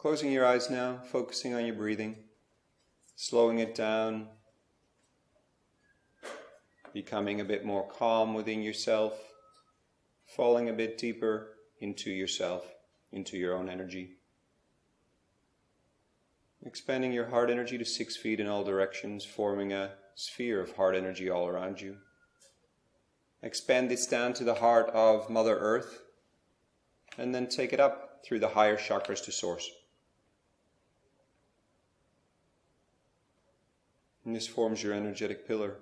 Closing your eyes now, focusing on your breathing, slowing it down, becoming a bit more calm within yourself, falling a bit deeper into yourself, into your own energy. Expanding your heart energy to 6 feet in all directions, forming a sphere of heart energy all around you. Expand this down to the heart of Mother Earth, and then take it up through the higher chakras to Source. And this forms your energetic pillar.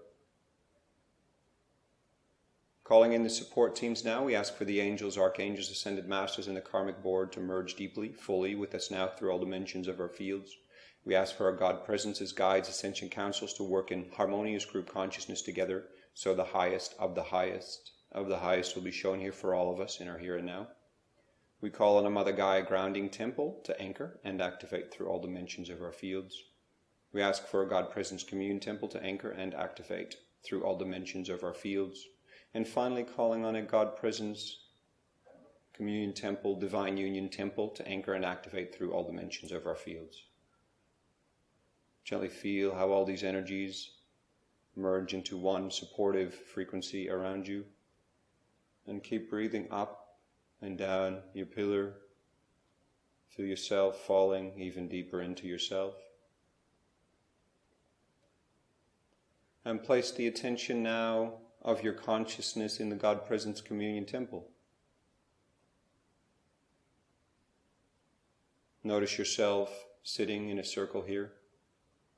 Calling in the support teams now, we ask for the angels, archangels, ascended masters, and the karmic board to merge deeply, fully with us now through all dimensions of our fields. We ask for our God presences, guides, ascension councils to work in harmonious group consciousness together, so the highest of the highest of the highest will be shown here for all of us in our here and now. We call on a Mother Gaia grounding temple to anchor and activate through all dimensions of our fields. We ask for a God presence communion temple to anchor and activate through all dimensions of our fields. And finally calling on a God presence communion temple, divine union temple to anchor and activate through all dimensions of our fields. Gently feel how all these energies merge into one supportive frequency around you. And keep breathing up and down your pillar. Feel yourself falling even deeper into yourself. And place the attention now of your consciousness in the God Presence Communion Temple. Notice yourself sitting in a circle here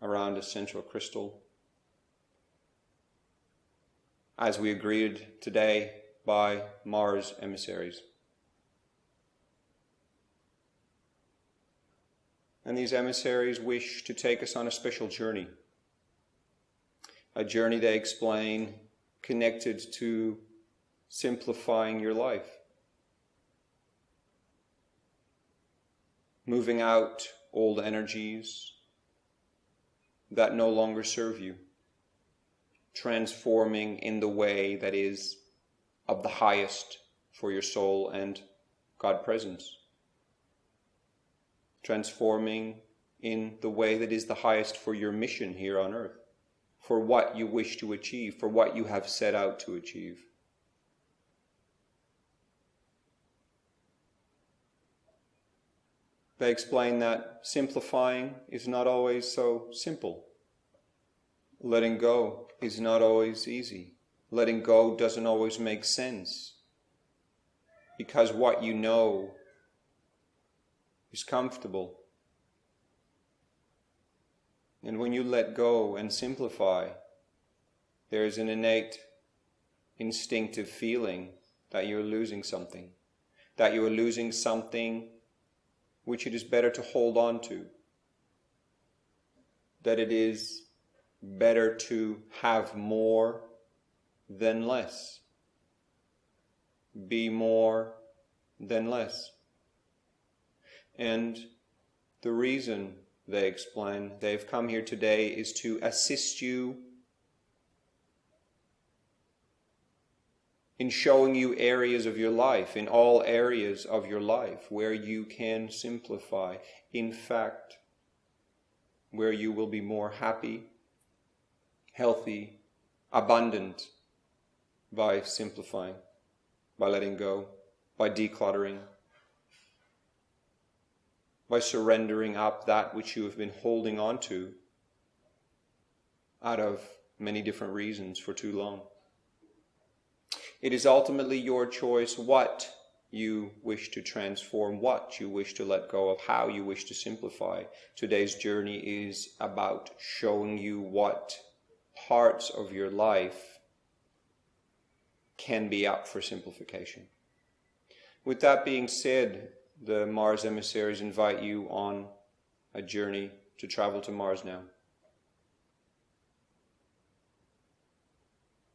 around a central crystal. As we agreed today by Mars emissaries. And these emissaries wish to take us on a special journey. A journey, they explain, connected to simplifying your life. Moving out old energies that no longer serve you. Transforming in the way that is of the highest for your soul and God presence. Transforming in the way that is the highest for your mission here on earth. For what you wish to achieve, for what you have set out to achieve. They explain that simplifying is not always so simple. Letting go is not always easy. Letting go doesn't always make sense. Because what you know is comfortable. And when you let go and simplify, there is an innate, instinctive feeling that you're losing something. That you are losing something which it is better to hold on to. That it is better to have more than less. Be more than less. And the reason, they explain, they've come here today is to assist you in showing you areas of your life, in all areas of your life, where you can simplify. In fact, where you will be more happy, healthy, abundant by simplifying, by letting go, by decluttering, by surrendering up that which you have been holding on to out of many different reasons for too long. It is ultimately your choice what you wish to transform, what you wish to let go of, how you wish to simplify. Today's journey is about showing you what parts of your life can be up for simplification. With that being said, the Mars emissaries invite you on a journey to travel to Mars now.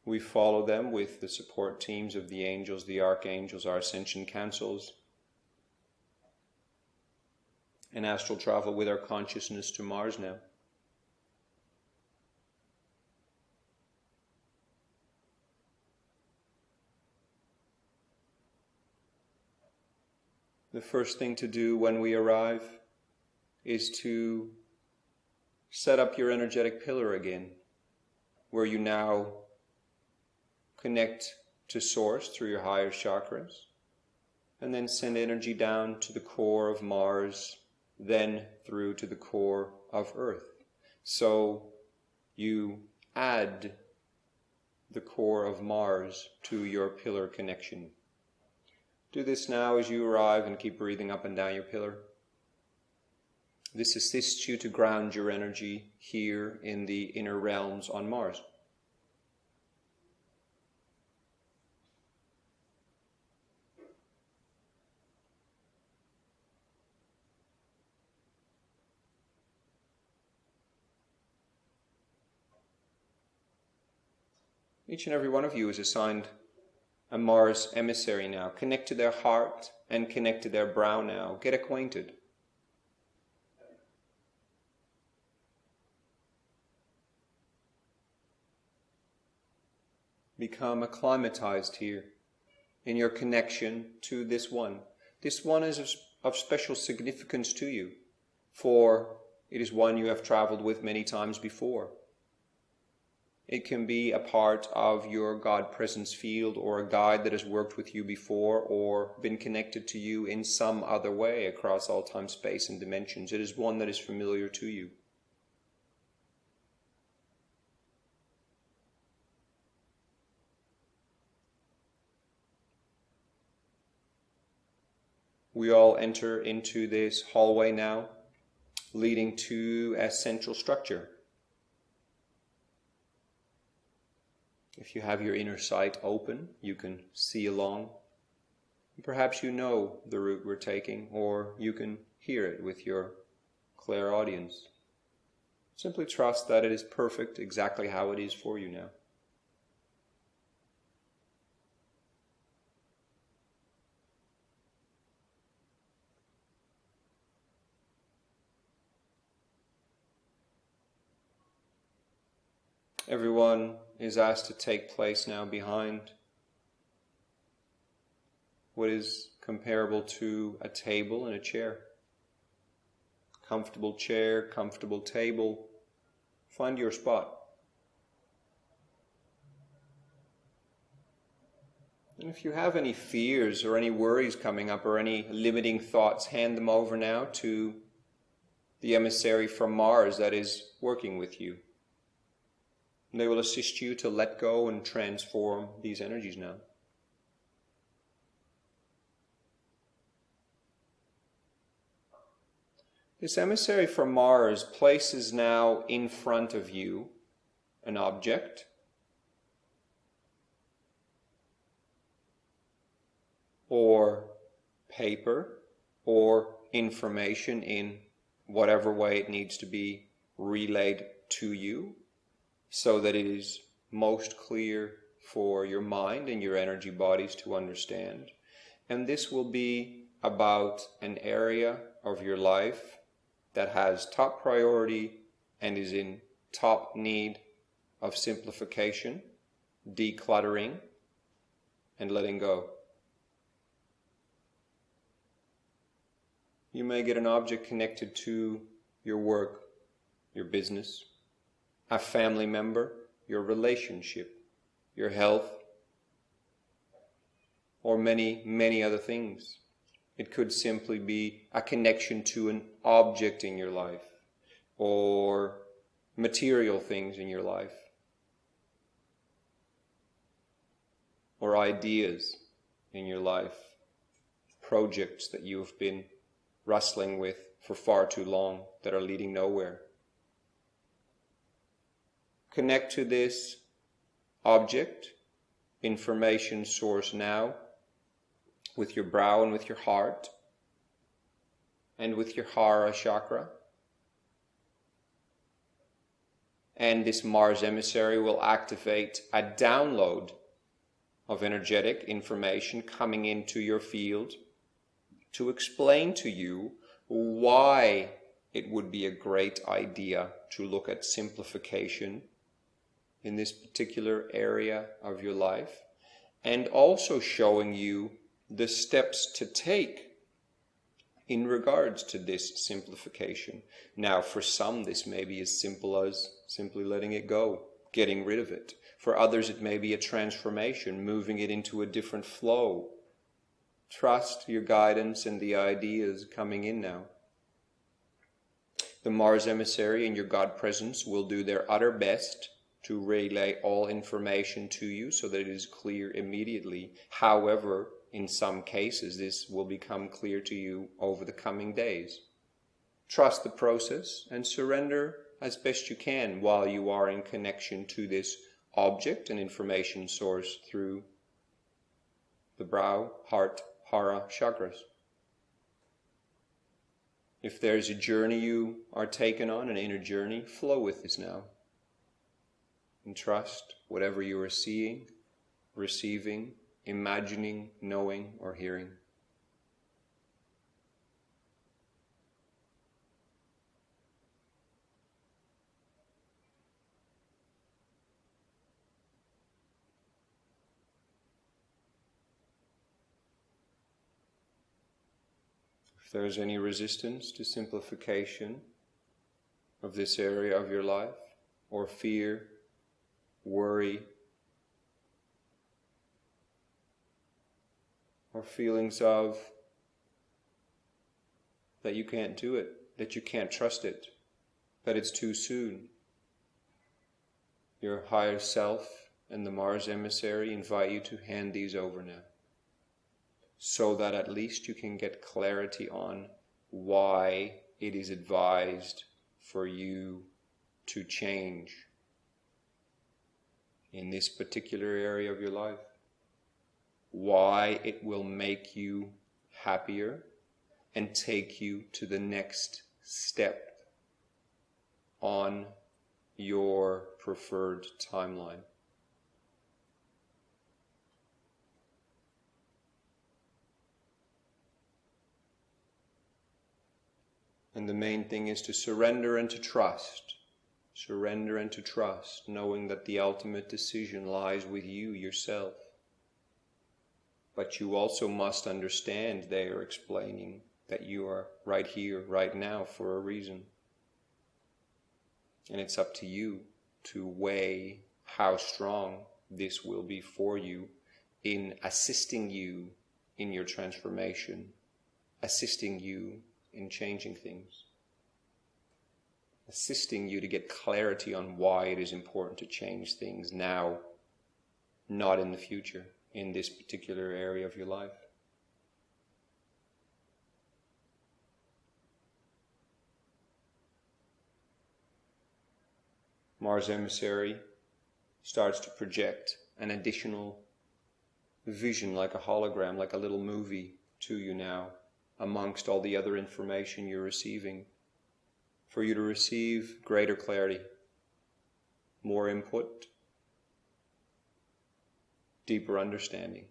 We follow them with the support teams of the angels, the archangels, our ascension councils, and astral travel with our consciousness to Mars now. The first thing to do when we arrive is to set up your energetic pillar again, where you now connect to Source through your higher chakras, and then send energy down to the core of Mars, then through to the core of Earth. So you add the core of Mars to your pillar connection. Do this now as you arrive and keep breathing up and down your pillar. This assists you to ground your energy here in the inner realms on Mars. Each and every one of you is assigned a Mars emissary now. Connect to their heart and connect to their brow now. Get acquainted. Become acclimatized here in your connection to this one. This one is of special significance to you, for it is one you have traveled with many times before. It can be a part of your God presence field, or a guide that has worked with you before or been connected to you in some other way across all time, space, and dimensions. It is one that is familiar to you. We all enter into this hallway now, leading to a central structure. If you have your inner sight open, you can see along. Perhaps you know the route we're taking, or you can hear it with your clairaudience. Simply trust that it is perfect exactly how it is for you now. Everyone is asked to take place now behind what is comparable to a table and a chair. Comfortable chair, comfortable table. Find your spot. And if you have any fears or any worries coming up or any limiting thoughts, hand them over now to the emissary from Mars that is working with you. And they will assist you to let go and transform these energies now. This emissary from Mars places now in front of you an object, or paper, or information in whatever way it needs to be relayed to you, so that it is most clear for your mind and your energy bodies to understand. And this will be about an area of your life that has top priority and is in top need of simplification, decluttering, and letting go. You may get an object connected to your work, your business, a family member, your relationship, your health, or many, many other things. It could simply be a connection to an object in your life, or material things in your life, or ideas in your life, projects that you have been wrestling with for far too long that are leading nowhere. Connect to this object, information source now, with your brow and with your heart, and with your Hara chakra. And this Mars emissary will activate a download of energetic information coming into your field to explain to you why it would be a great idea to look at simplification in this particular area of your life, and also showing you the steps to take in regards to this simplification. Now, for some, this may be as simple as simply letting it go, getting rid of it. For others, it may be a transformation, moving it into a different flow. Trust your guidance and the ideas coming in now. The Mars emissary and your God presence will do their utter best to relay all information to you so that it is clear immediately. However, in some cases, this will become clear to you over the coming days. Trust the process and surrender as best you can while you are in connection to this object and information source through the brow, heart, hara chakras. If there's a journey you are taken on, an inner journey, flow with this now. And trust whatever you are seeing, receiving, imagining, knowing, or hearing. If there's any resistance to simplification of this area of your life, or fear, worry, or feelings of that you can't do it, that you can't trust it, that it's too soon, your higher self and the Mars emissary invite you to hand these over now, so that at least you can get clarity on why it is advised for you to change in this particular area of your life, why it will make you happier and take you to the next step on your preferred timeline. And the main thing is to surrender and to trust. Surrender and to trust, knowing that the ultimate decision lies with you yourself. But you also must understand, they are explaining, that you are right here, right now, for a reason. And it's up to you to weigh how strong this will be for you in assisting you in your transformation, assisting you in changing things, assisting you to get clarity on why it is important to change things now, not in the future, in this particular area of your life. Mars emissary starts to project an additional vision, like a hologram, like a little movie to you now, amongst all the other information you're receiving, for you to receive greater clarity, more input, deeper understanding.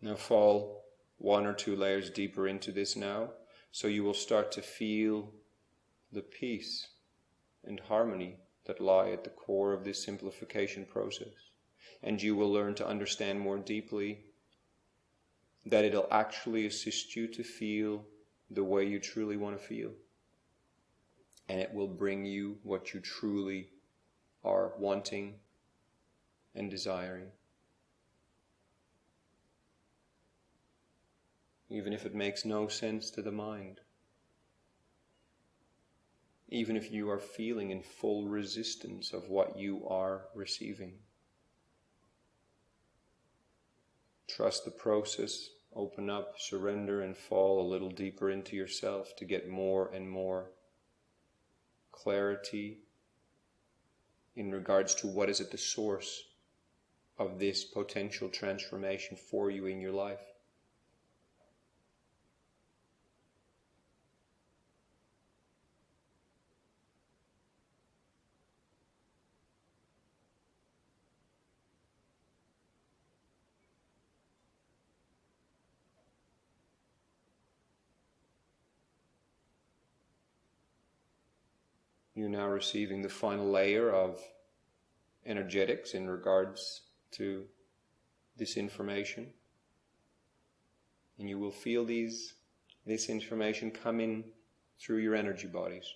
Now fall 1 or 2 layers deeper into this now, so you will start to feel the peace and harmony that lie at the core of this simplification process. And you will learn to understand more deeply that it'll actually assist you to feel the way you truly want to feel. And it will bring you what you truly are wanting and desiring. Even if it makes no sense to the mind. Even if you are feeling in full resistance of what you are receiving. Trust the process, open up, surrender, and fall a little deeper into yourself to get more and more clarity in regards to what is at the source of this potential transformation for you in your life. You're now receiving the final layer of energetics in regards to this information. And you will feel this information come in through your energy bodies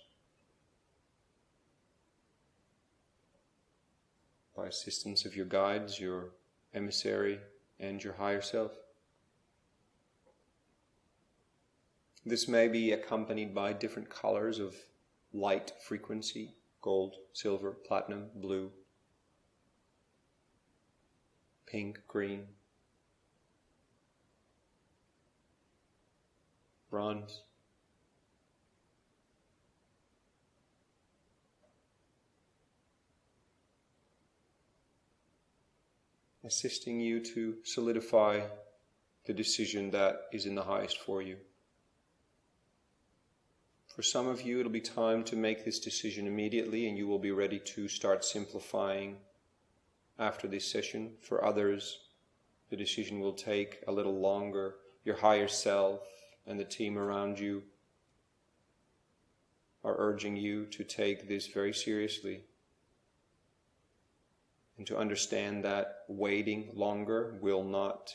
by assistance of your guides, your emissary, and your higher self. This may be accompanied by different colors of light frequency: gold, silver, platinum, blue, pink, green, bronze. Assisting you to solidify the decision that is in the highest for you. For some of you, it'll be time to make this decision immediately, and you will be ready to start simplifying after this session. For others, the decision will take a little longer. Your higher self and the team around you are urging you to take this very seriously and to understand that waiting longer will not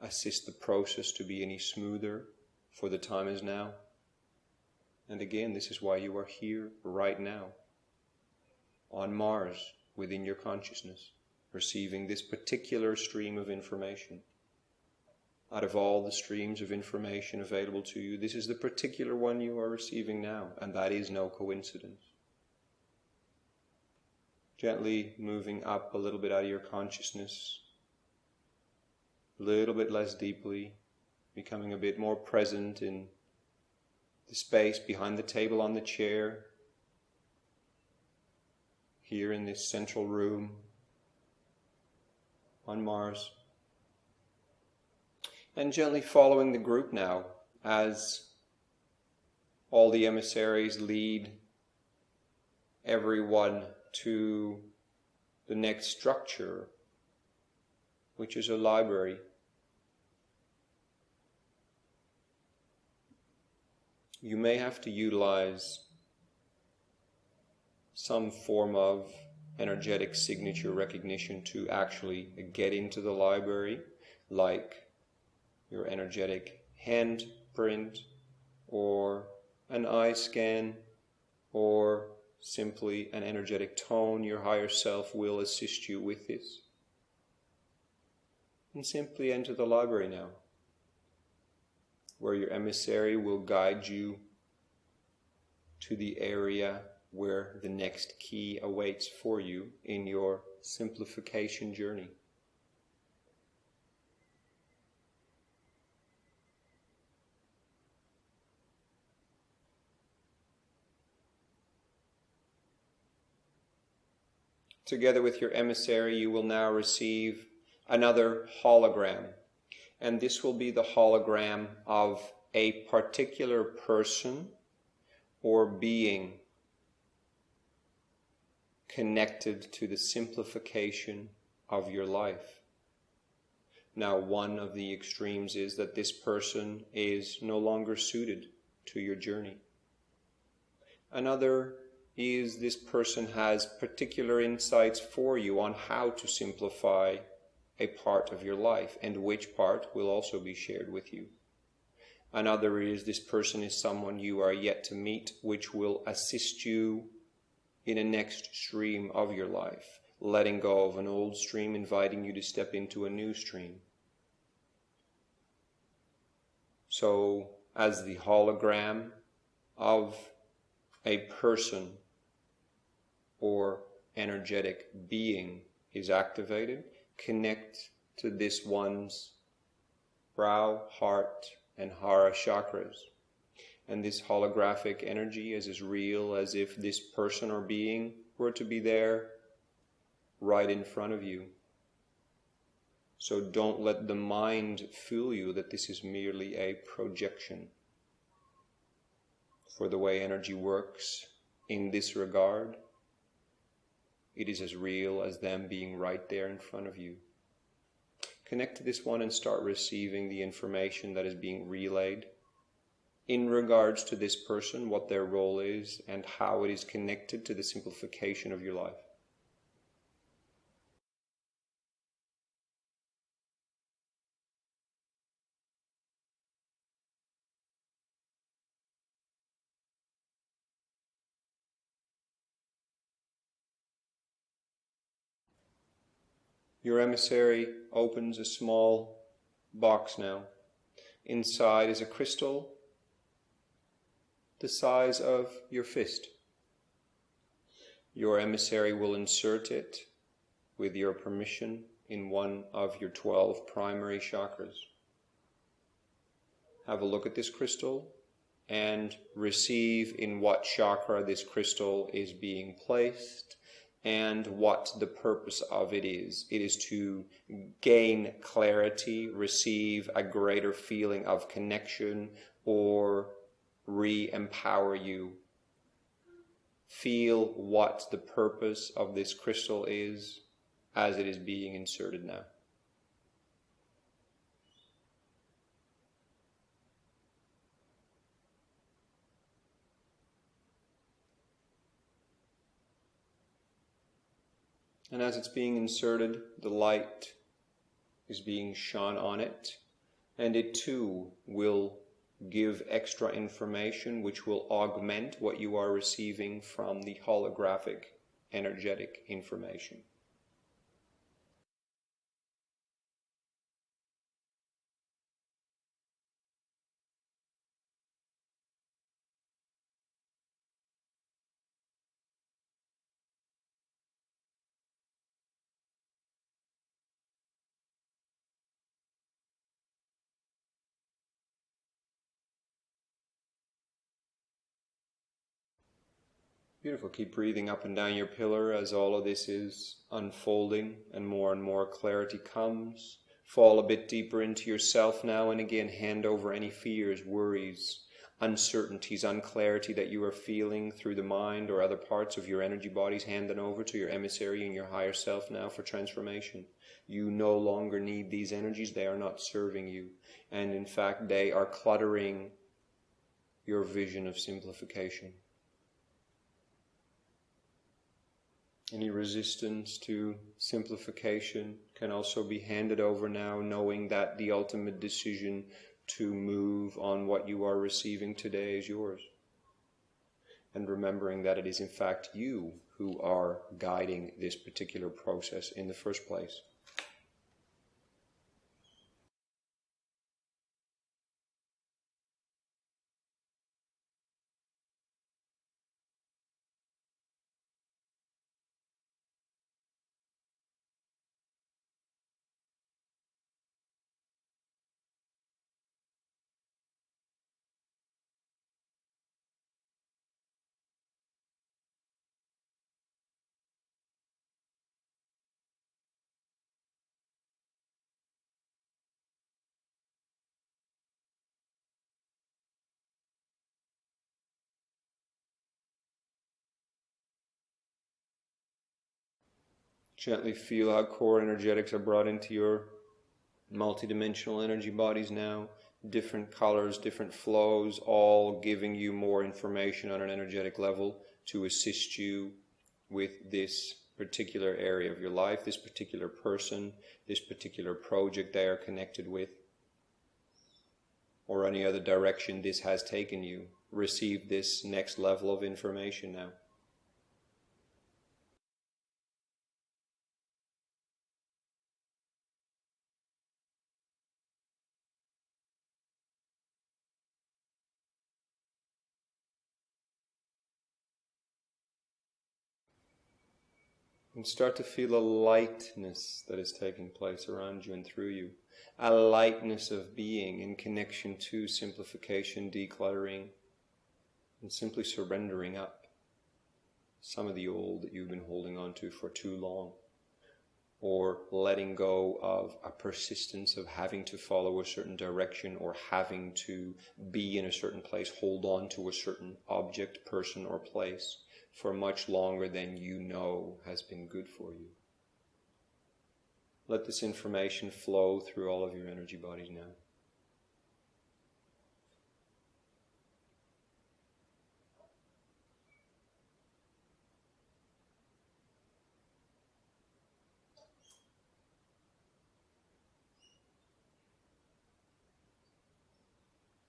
assist the process to be any smoother, for the time is now. And again, this is why you are here right now, on Mars, within your consciousness, receiving this particular stream of information. Out of all the streams of information available to you, this is the particular one you are receiving now, and that is no coincidence. Gently moving up a little bit out of your consciousness, a little bit less deeply, becoming a bit more present in the space behind the table on the chair, here in this central room on Mars. And gently following the group now as all the emissaries lead everyone to the next structure, which is a library. You may have to utilize some form of energetic signature recognition to actually get into the library, like your energetic handprint or an eye scan or simply an energetic tone. Your higher self will assist you with this. And simply enter the library now, where your emissary will guide you to the area where the next key awaits for you in your simplification journey. Together with your emissary, you will now receive another hologram. And this will be the hologram of a particular person or being connected to the simplification of your life. Now, one of the extremes is that this person is no longer suited to your journey. Another is this person has particular insights for you on how to simplify a part of your life, and which part will also be shared with you. Another is this person is someone you are yet to meet, which will assist you in a next stream of your life, letting go of an old stream, inviting you to step into a new stream. So, as the hologram of a person or energetic being is activated, connect to this one's brow, heart, and hara chakras. And this holographic energy is as real as if this person or being were to be there right in front of you. So don't let the mind fool you that this is merely a projection. For the way energy works in this regard, it is as real as them being right there in front of you. Connect to this one and start receiving the information that is being relayed. in regards to this person, what their role is, and how it is connected to the simplification of your life. Your emissary opens a small box now. Inside is a crystal the size of your fist. Your emissary will insert it, with your permission, in one of your 12 primary chakras. Have a look at this crystal and receive in what chakra this crystal is being placed and what the purpose of it is. It is to gain clarity, receive a greater feeling of connection, or re-empower you. Feel what the purpose of this crystal is as it is being inserted now. And as it's being inserted, the light is being shone on it, and it too will give extra information which will augment what you are receiving from the holographic energetic information. Beautiful. Keep breathing up and down your pillar as all of this is unfolding and more clarity comes. Fall a bit deeper into yourself now, and again hand over any fears, worries, uncertainties, unclarity that you are feeling through the mind or other parts of your energy bodies. Hand them over to your emissary and your higher self now for transformation. You no longer need these energies. They are not serving you. And in fact, they are cluttering your vision of simplification. Any resistance to simplification can also be handed over now, knowing that the ultimate decision to move on what you are receiving today is yours. And remembering that it is in fact you who are guiding this particular process in the first place. Gently feel how core energetics are brought into your multidimensional energy bodies now. Different colors, different flows, all giving you more information on an energetic level to assist you with this particular area of your life, this particular person, this particular project they are connected with, or any other direction this has taken you. Receive this next level of information now. And start to feel a lightness that is taking place around you and through you. A lightness of being in connection to simplification, decluttering, and simply surrendering up some of the old that you've been holding on to for too long. Or letting go of a persistence of having to follow a certain direction or having to be in a certain place, hold on to a certain object, person, or place for much longer than you know has been good for you. Let this information flow through all of your energy bodies now.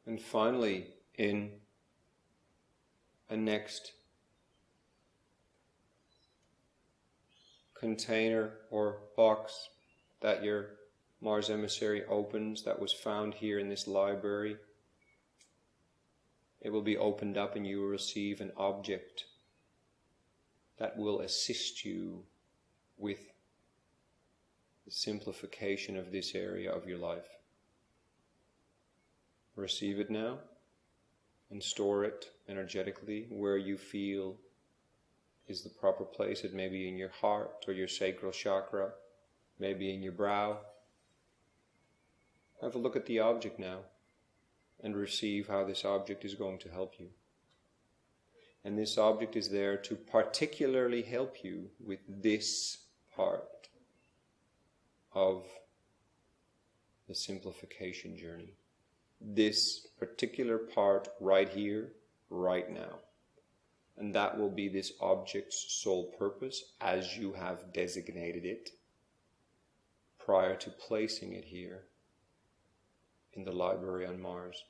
And finally, in a next container or box that your Mars emissary opens, that was found here in this library, it will be opened up and you will receive an object that will assist you with the simplification of this area of your life. Receive it now and store it energetically where you feel is the proper place. It may be in your heart or your sacral chakra, maybe in your brow. Have a look at the object now and receive how this object is going to help you. And this object is there to particularly help you with this part of the simplification journey. This particular part right here, right now. And that will be this object's sole purpose as you have designated it prior to placing it here in the library on Mars.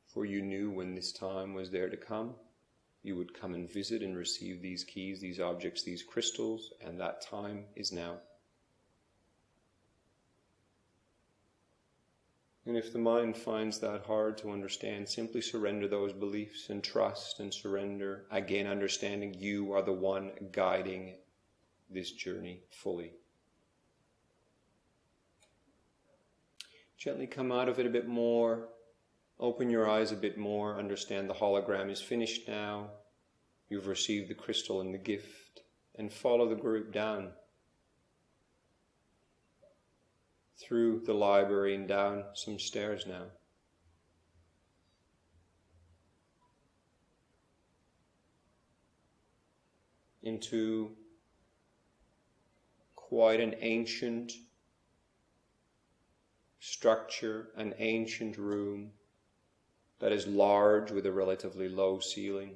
For you knew when this time was there to come, you would come and visit and receive these keys, these objects, these crystals, and that time is now. And if the mind finds that hard to understand, simply surrender those beliefs and trust and surrender, again understanding you are the one guiding this journey fully. Gently come out of it a bit more, open your eyes a bit more, understand the hologram is finished now, you've received the crystal and the gift, and follow the group down through the library and down some stairs now. Into quite an ancient structure, an ancient room that is large with a relatively low ceiling.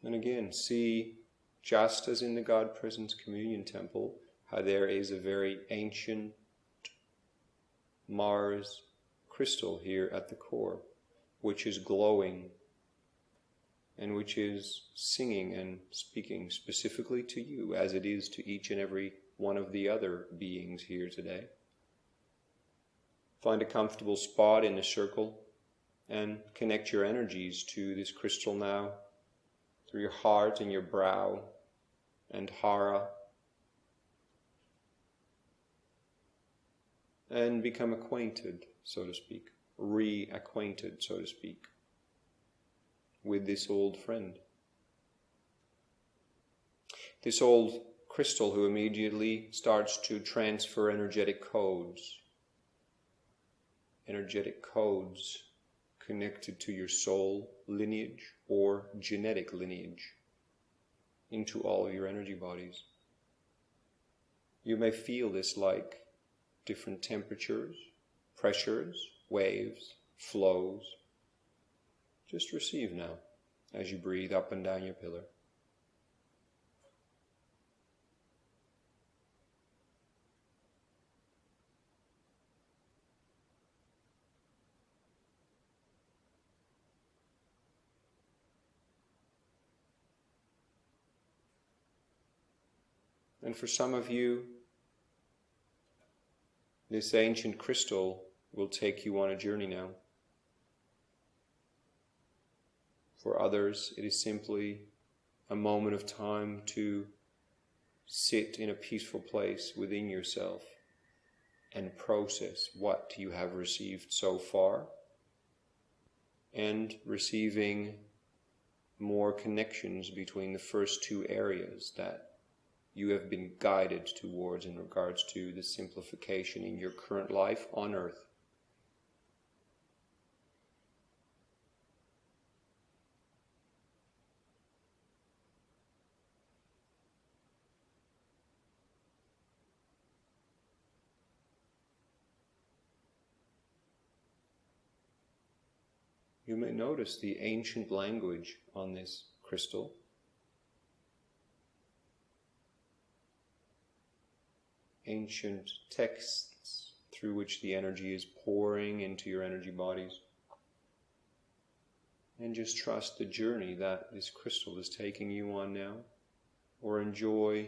And again, see, just as in the God Presence Communion Temple, how there is a very ancient Mars crystal here at the core, which is glowing and which is singing and speaking specifically to you, as it is to each and every one of the other beings here today. Find a comfortable spot in the circle and connect your energies to this crystal now, through your heart and your brow and hara, and become acquainted, so to speak, reacquainted, so to speak, with this old friend. This old crystal who immediately starts to transfer energetic codes connected to your soul lineage or genetic lineage into all of your energy bodies. You may feel this like different temperatures, pressures, waves, flows. Just receive now as you breathe up and down your pillar. And for some of you, this ancient crystal will take you on a journey now. For others, it is simply a moment of time to sit in a peaceful place within yourself and process what you have received so far, and receiving more connections between the first two areas that you have been guided towards in regards to the simplification in your current life on Earth. You may notice the ancient language on this crystal. ancient texts through which the energy is pouring into your energy bodies. And just trust the journey that this crystal is taking you on now, or enjoy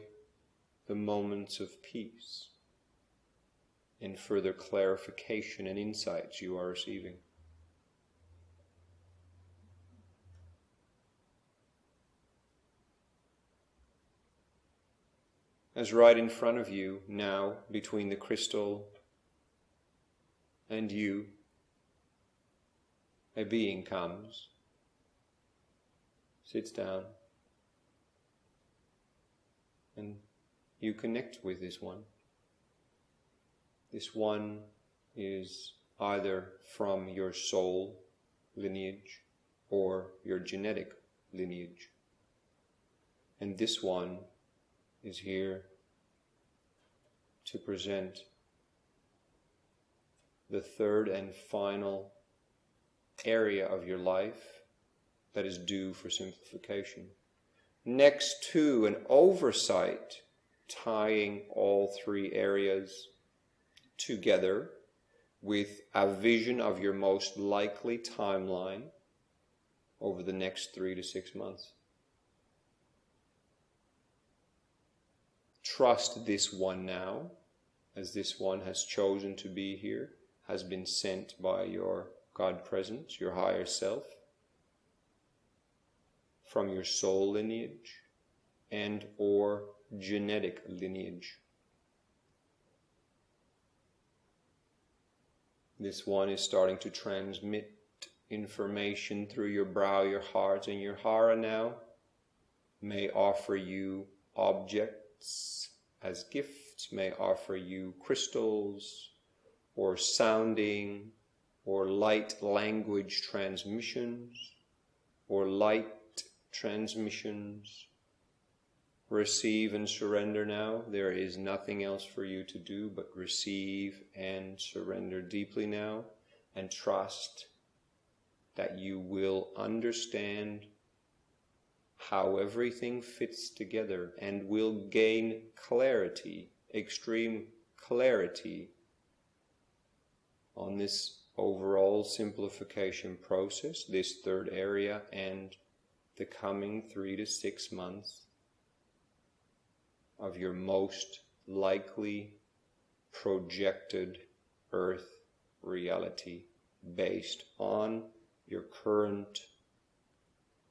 the moments of peace and further clarification and insights you are receiving. As right in front of you now, between the crystal and you, a being comes, sits down, and you connect with this one. This one is either from your soul lineage or your genetic lineage. And this one is here to present the third and final area of your life that is due for simplification. Next to an oversight tying all three areas together with a vision of your most likely timeline over the next 3 to 6 months. Trust this one now, as this one has chosen to be here, has been sent by your God presence, your higher self, from your soul lineage and or genetic lineage. This one is starting to transmit information through your brow, your heart, and your hara now. May offer you objects as gifts, may offer you crystals or sounding or light language transmissions or light transmissions. Receive and surrender now. There is nothing else for you to do but receive and surrender deeply now, and trust that you will understand how everything fits together and will gain clarity, extreme clarity on this overall simplification process, this third area, and the coming 3 to 6 months of your most likely projected earth reality based on your current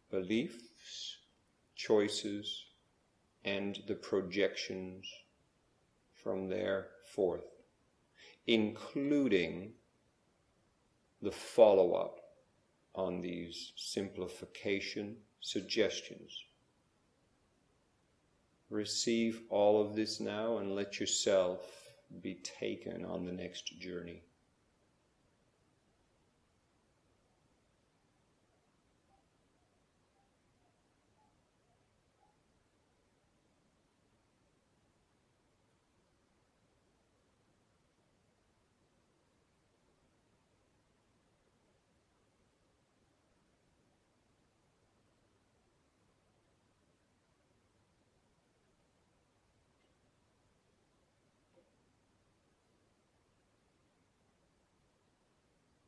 beliefs, choices, and the projections from there forth, including the follow-up on these simplification suggestions. Receive all of this now and let yourself be taken on the next journey.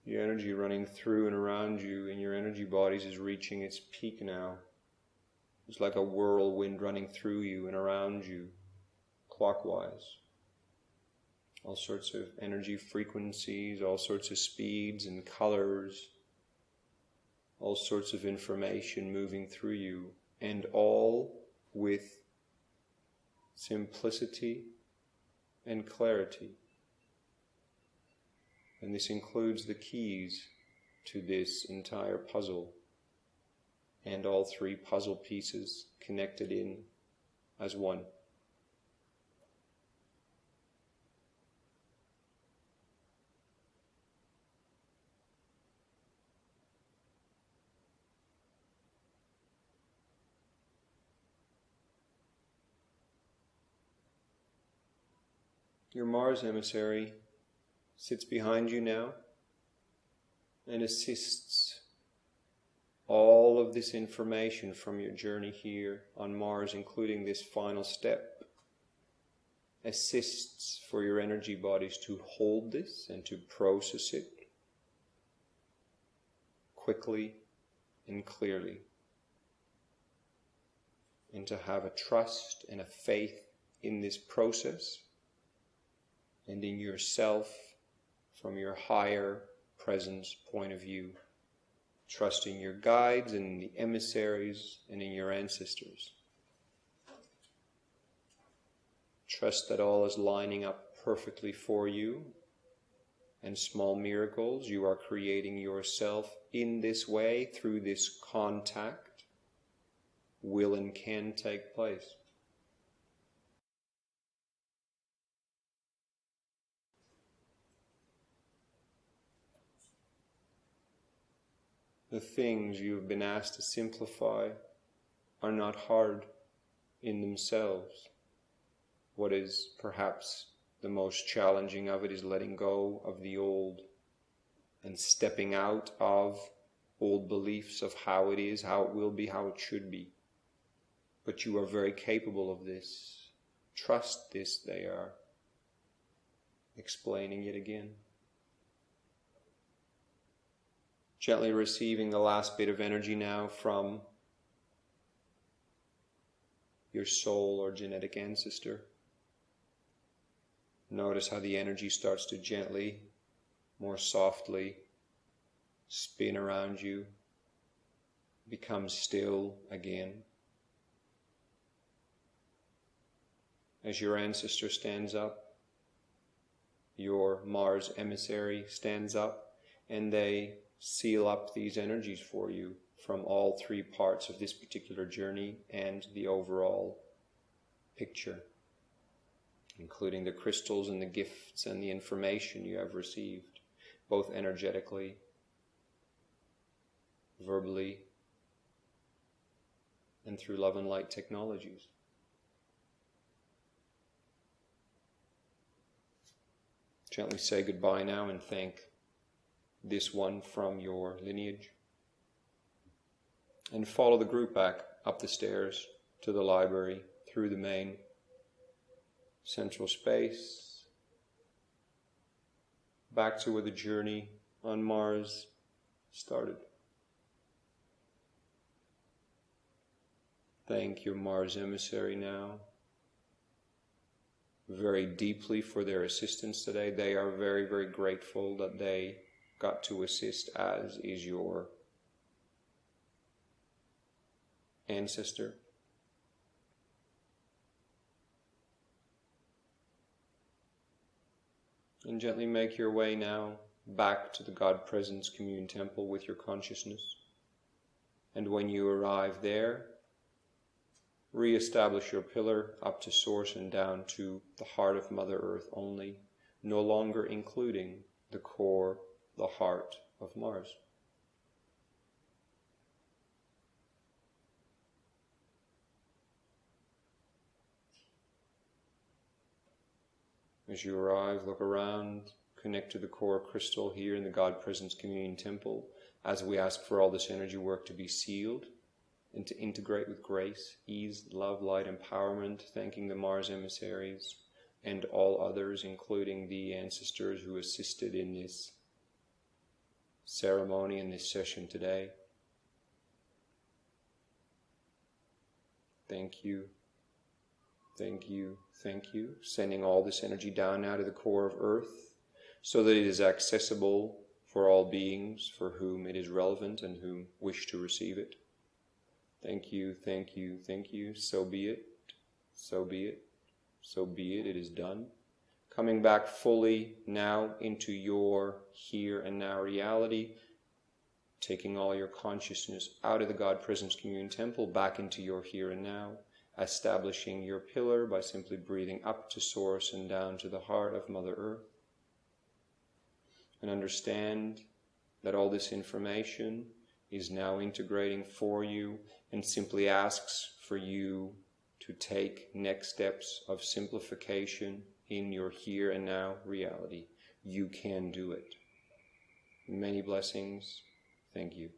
The energy running through and around you in your energy bodies is reaching its peak now. It's like a whirlwind running through you and around you, clockwise. All sorts of energy frequencies, all sorts of speeds and colors, all sorts of information moving through you, and all with simplicity and clarity. And this includes the keys to this entire puzzle, and all three puzzle pieces connected in as one. Your Mars emissary sits behind you now and assists all of this information from your journey here on Mars, including this final step, assists for your energy bodies to hold this and to process it quickly and clearly, and to have a trust and a faith in this process and in yourself from your higher presence point of view, trusting your guides and the emissaries and in your ancestors. Trust that all is lining up perfectly for you, and small miracles you are creating yourself in this way, through this contact, will and can take place. The things you have been asked to simplify are not hard in themselves. What is perhaps the most challenging of it is letting go of the old and stepping out of old beliefs of how it is, how it will be, how it should be. But you are very capable of this. Trust this, they are explaining it again. Gently receiving the last bit of energy now from your soul or genetic ancestor. Notice how the energy starts to gently, more softly, spin around you, become still again. As your ancestor stands up, your Mars emissary stands up, and they seal up these energies for you from all three parts of this particular journey and the overall picture, including the crystals and the gifts and the information you have received, both energetically, verbally, and through love and light technologies. Gently say goodbye now and thank this one from your lineage. And follow the group back up the stairs to the library, through the main central space, back to where the journey on Mars started. Thank your Mars emissary now very deeply for their assistance today. They are very, very grateful that they got to assist, as is your ancestor. And gently make your way now back to the God Presence Commune Temple with your consciousness. And when you arrive there, re-establish your pillar up to Source and down to the heart of Mother Earth only, no longer including the core, the heart of Mars. As you arrive, look around, connect to the core crystal here in the God Presence Communion Temple, as we ask for all this energy work to be sealed and to integrate with grace, ease, love, light, empowerment, thanking the Mars emissaries and all others, including the ancestors who assisted in this ceremony and this session today. Thank you, thank you, thank you. Sending all this energy down now to the core of Earth so that it is accessible for all beings for whom it is relevant and whom wish to receive it. Thank you, thank you, thank you. So be it, so be it, so be it. It is done. Coming back fully now into your here and now reality, taking all your consciousness out of the God Presence Communion Temple back into your here and now, establishing your pillar by simply breathing up to Source and down to the heart of Mother Earth. And understand that all this information is now integrating for you and simply asks for you to take next steps of simplification in your here and now reality. You can do it. Many blessings. Thank you.